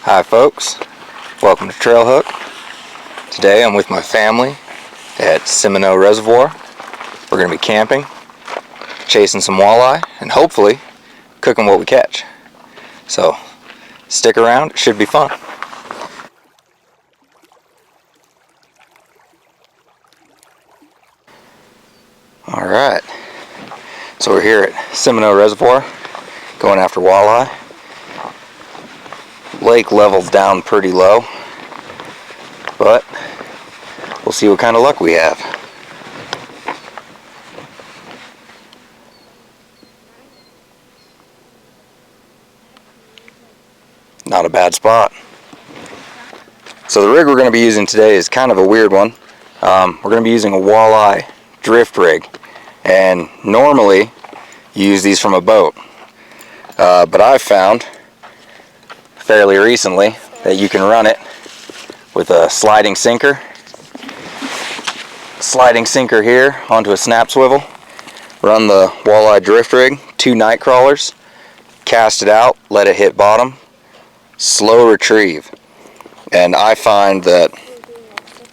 Hi folks, welcome to Trailhook. Today I'm with my family at Seminole Reservoir. We're going to be camping, chasing some walleye, and hopefully cooking what we catch. So stick around, it should be fun. Alright, so we're here at Seminole Reservoir going after walleye. Lake level's down pretty low, but we'll see what kind of luck we have. Not a bad spot. So the rig we're going to be using today is kind of a weird one. We're going to be using a walleye drift rig, and normally you use these from a boat, but I've found fairly recently that you can run it with a sliding sinker here onto a snap swivel, run the walleye drift rig, 2 night crawlers, cast it out, let it hit bottom, slow retrieve. And I find that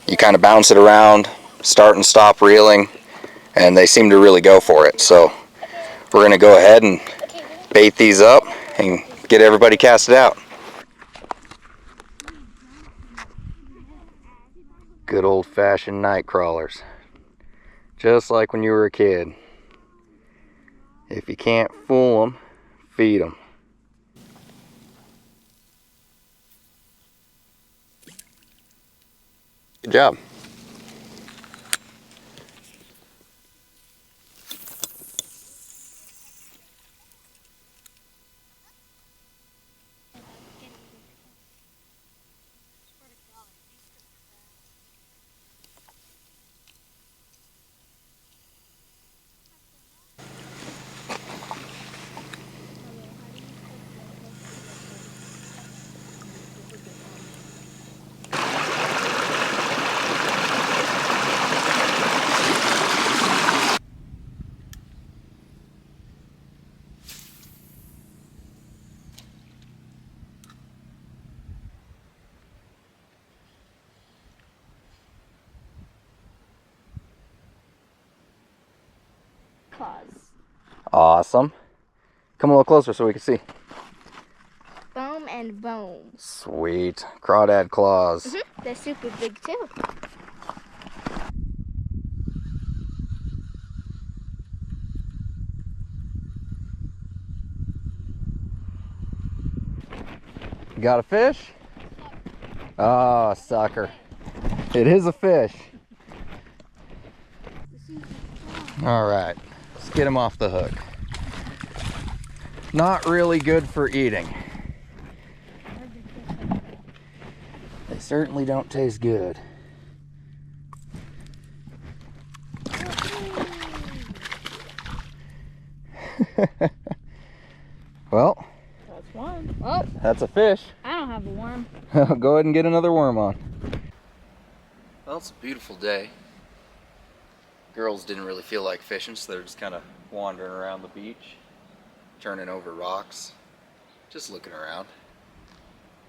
you kind of bounce it around, start and stop reeling, and they seem to really go for it. So we're going to go ahead and bait these up and get everybody casted out. Good old-fashioned night crawlers, just like when you were a kid. If you can't fool them, feed them. Good job. Claws. Awesome. Come a little closer so we can see. Foam and bone. Sweet. Crawdad claws. They're super big too. You got a fish? Oh, sucker. It is a fish. Alright, let's get him off the hook. Not really good for eating. They certainly don't taste good. Well, That's one. Oh, that's a fish. I don't have a worm. Go ahead and get another worm on. Well, it's a beautiful day. Girls didn't really feel like fishing, so they're just kind of wandering around the beach, turning over rocks, just looking around.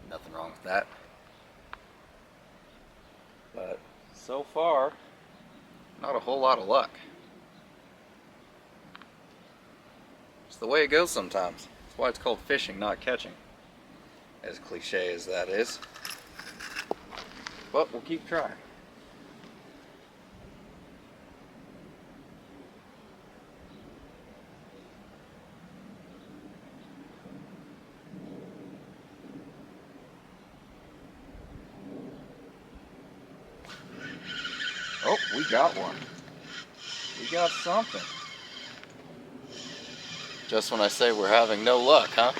Nothing wrong with that. But so far, not a whole lot of luck. It's the way it goes sometimes. That's why it's called fishing, not catching. As cliche as that is. But we'll keep trying. Oh, we got one. We got something. Just when I say we're having no luck, huh?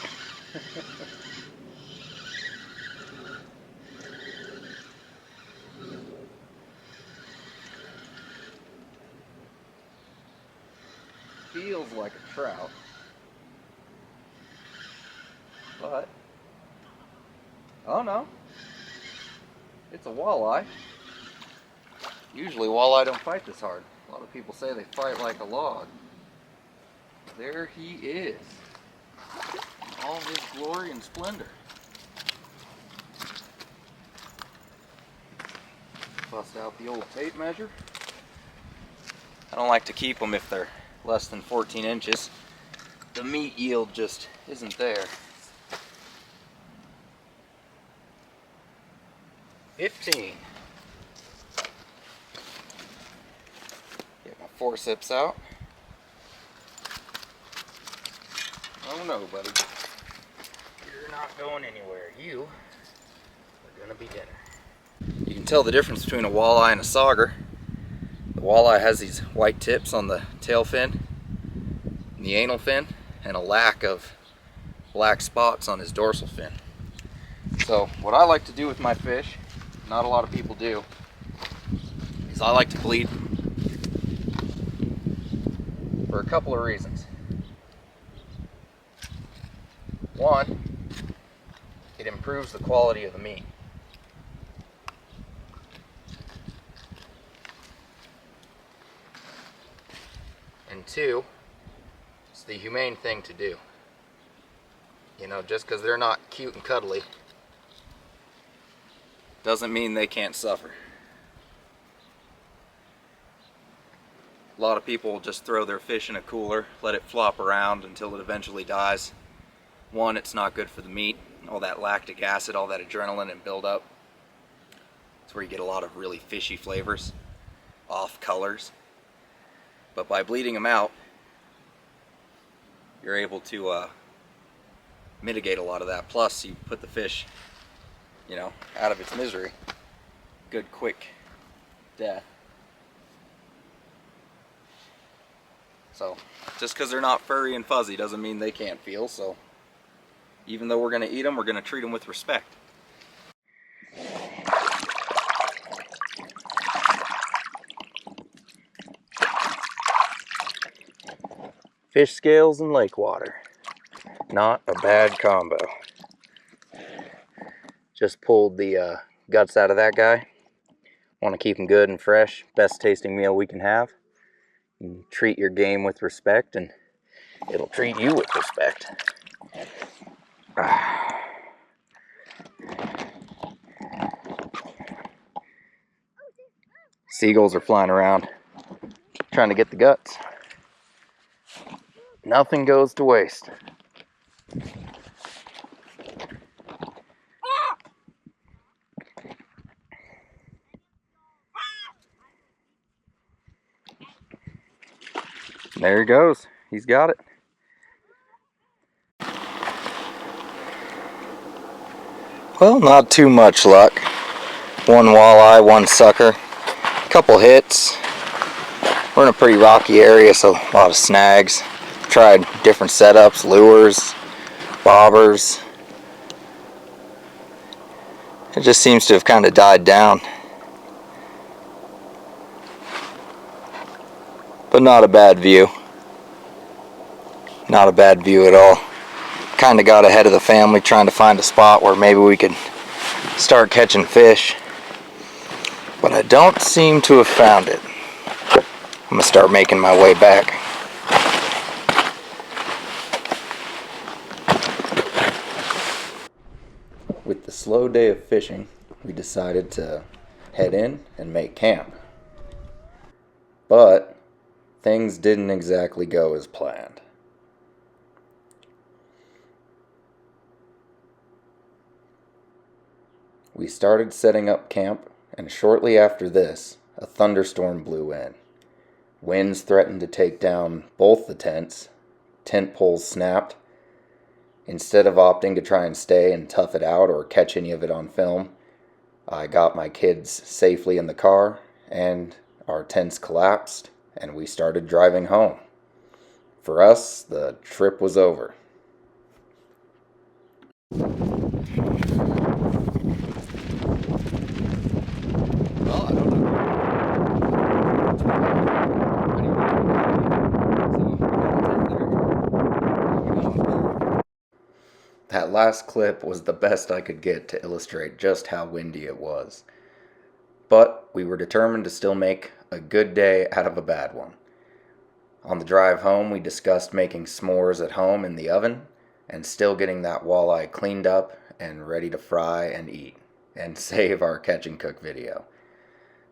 Feels like a trout, but oh no, it's a walleye. Usually walleye don't fight this hard. A lot of people say they fight like a log. There he is, in all his glory and splendor. Bust out the old tape measure. I don't like to keep them if they're less than 14 inches. The meat yield just isn't there. 15. Get my forceps out. Oh no, buddy. You're not going anywhere. You are gonna be dinner. You can tell the difference between a walleye and a sauger. The walleye has these white tips on the tail fin and the anal fin, and a lack of black spots on his dorsal fin. So what I like to do with my fish, not a lot of people do, is I like to bleed for a couple of reasons. One, it improves the quality of the meat. And two, it's the humane thing to do. You know, just because they're not cute and cuddly doesn't mean they can't suffer. A lot of people will just throw their fish in a cooler, let it flop around until it eventually dies. One, it's not good for the meat. All that lactic acid, all that adrenaline and buildup. It's where you get a lot of really fishy flavors, off colors. But by bleeding them out, you're able to mitigate a lot of that. Plus, you put the fish, you know, out of its misery. Good, quick death. So, just because they're not furry and fuzzy doesn't mean they can't feel. So, even though we're going to eat them, we're going to treat them with respect. Fish scales and lake water. Not a bad combo. Just pulled the guts out of that guy. Want to keep them good and fresh. Best tasting meal we can have. You treat your game with respect and it'll treat you with respect. Seagulls are flying around trying to get the guts. Nothing goes to waste. There he goes. He's got it. Well, not too much luck. One walleye, one sucker. Couple hits. We're in a pretty rocky area, so a lot of snags. Tried different setups, lures, bobbers. It just seems to have kind of died down. But not a bad view. Not a bad view at all. Kind of got ahead of the family trying to find a spot where maybe we could start catching fish. But I don't seem to have found it. I'm going to start making my way back. With the slow day of fishing, we decided to head in and make camp. But things didn't exactly go as planned. We started setting up camp, and shortly after this, a thunderstorm blew in. Winds threatened to take down both the tents. Tent poles snapped. Instead of opting to try and stay and tough it out or catch any of it on film, I got my kids safely in the car, and our tents collapsed, and we started driving home. For us, the trip was over. Well, I don't know. That last clip was the best I could get to illustrate just how windy it was. But we were determined to still make a good day out of a bad one. On the drive home, we discussed making s'mores at home in the oven and still getting that walleye cleaned up and ready to fry and eat and save our catch and cook video.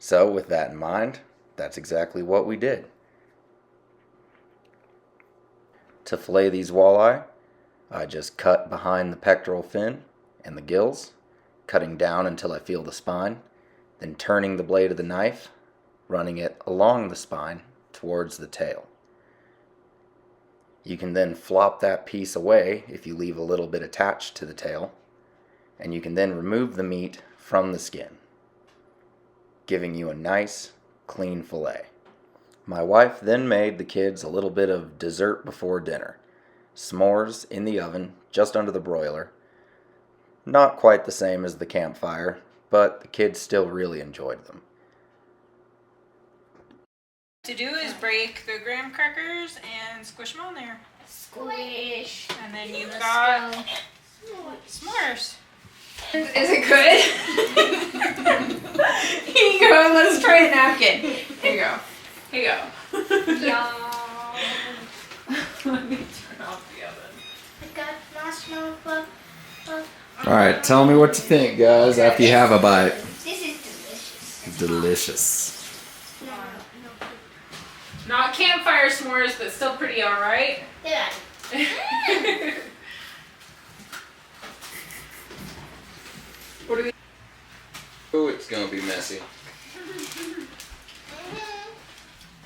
So with that in mind, that's exactly what we did. To fillet these walleye, I just cut behind the pectoral fin and the gills, cutting down until I feel the spine, then turning the blade of the knife, running it along the spine towards the tail. You can then flop that piece away if you leave a little bit attached to the tail, and you can then remove the meat from the skin, giving you a nice, clean fillet. My wife then made the kids a little bit of dessert before dinner. S'mores in the oven, just under the broiler. Not quite the same as the campfire, but the kids still really enjoyed them. To do is break the graham crackers and squish them on there. Squish. And then you've Let's got go. s'mores. Is it good? Here you go, let's try a napkin. Here you go. Here you go. Yum. Let me turn off the oven. I got marshmallow puff. Alright, tell me what you think, guys, after you have a bite. This is delicious. Delicious. No. Not campfire s'mores, but still pretty alright. Yeah. What do we? Oh, it's gonna be messy.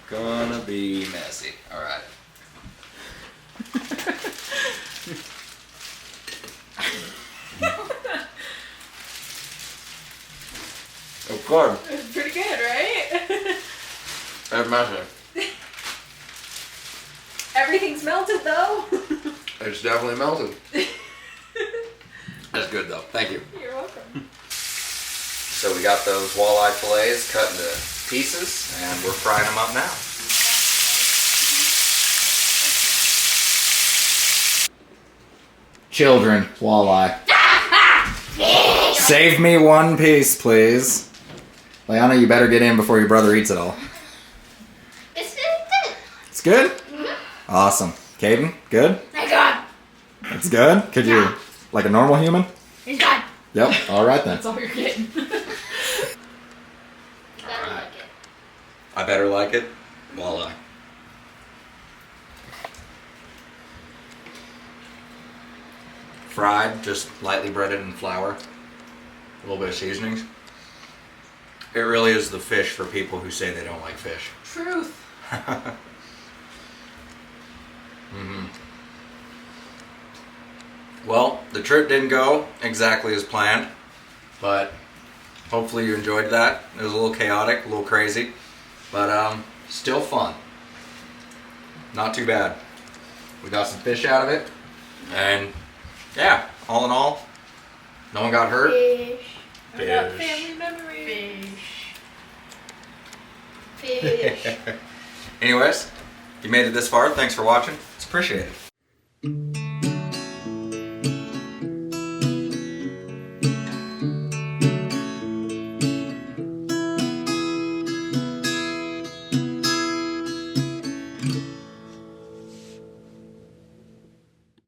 Gonna be messy. Alright. Of course. It's pretty good, right? That's messy. Everything's melted though. It's definitely melted. That's good though. Thank you. You're welcome. So we got those walleye fillets cut into pieces, and we're frying them up now. Children, walleye. Save me one piece, please. Leanna, you better get in before your brother eats it all. It's good. It's good? Awesome. Caden, good? I got. It's good? Could you, like a normal human? It's good. Yep, alright then. That's all you're getting. Better like it. I better like it? Walleye. Fried, just lightly breaded in flour. A little bit of seasonings. It really is the fish for people who say they don't like fish. Truth. Well, the trip didn't go exactly as planned, but hopefully you enjoyed that. It was a little chaotic, a little crazy, but still fun. Not too bad. We got some fish out of it, and yeah, all in all, no one got hurt. Fish. I got family memories. Fish. Anyways, if you made it this far, thanks for watching. It's appreciated.